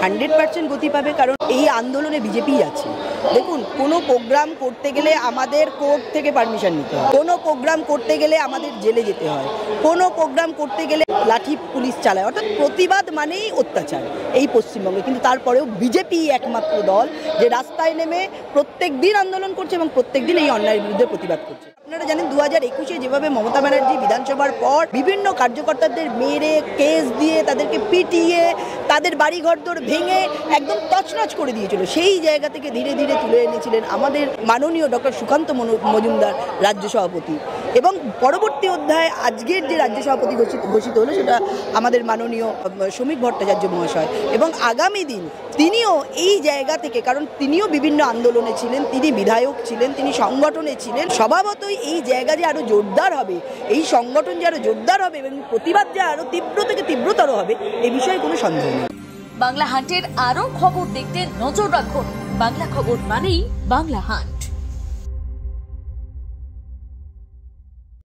100% গতি পাবে, কারণ এই আন্দোলনে বিজেপি আছে। দেখুন, কোনো প্রোগ্রাম করতে গেলে আমাদের কোর্ট থেকে পারমিশন নিতে হয়, কোনো প্রোগ্রাম করতে গেলে আমাদের জেলে যেতে হয়, কোনো প্রোগ্রাম করতে গেলে লাঠি পুলিশ চালায়, অর্থাৎ প্রতিবাদ মানেই অত্যাচার এই পশ্চিমবঙ্গে। কিন্তু তারপরেও বিজেপি একমাত্র দল যে রাস্তায় নেমে প্রত্যেক দিন আন্দোলন করছে এবং প্রত্যেক দিন এই অন্যায়ের বিরুদ্ধে প্রতিবাদ করছে। আপনারা জানেন 2021-এ যেভাবে মমতা ব্যানার্জি বিধানসভার পর বিভিন্ন কার্যকর্তাদের মেরে, কেস দিয়ে, তাদেরকে পিটিয়ে, তাদের বাড়িঘরদোর ভেঙে একদম তছনছ করে দিয়েছিল, সেই জায়গা থেকে ধীরে ধীরে তুলে এনেছিলেন আমাদের মাননীয় ডক্টর সুকান্ত মজুমদার রাজ্য সভাপতি। এবং পরবর্তী অধ্যায়ে আজকের যে রাজ্য সভাপতি ঘোষিত হলো সেটা আমাদের মাননীয় শ্রমিক ভট্টাচার্য মহাশয়। এবং আগামী দিন তিনিও এই জায়গা থেকে, কারণ তিনিও বিভিন্ন আন্দোলনে ছিলেন, তিনি বিধায়ক ছিলেন, তিনি সংগঠনে ছিলেন, স্বভাবতই এই জায়গা যে আরও জোরদার হবে, এই সংগঠন যে আরও জোরদার হবে এবং প্রতিবাদ যে আরও তীব্র থেকে তীব্রতর হবে, এ বিষয়ে কোনো সন্দেহ নেই। বাংলা হান্টের আরও খবর দেখতে নজর রাখুন। বাংলা খবর মানেই বাংলা হান্ট।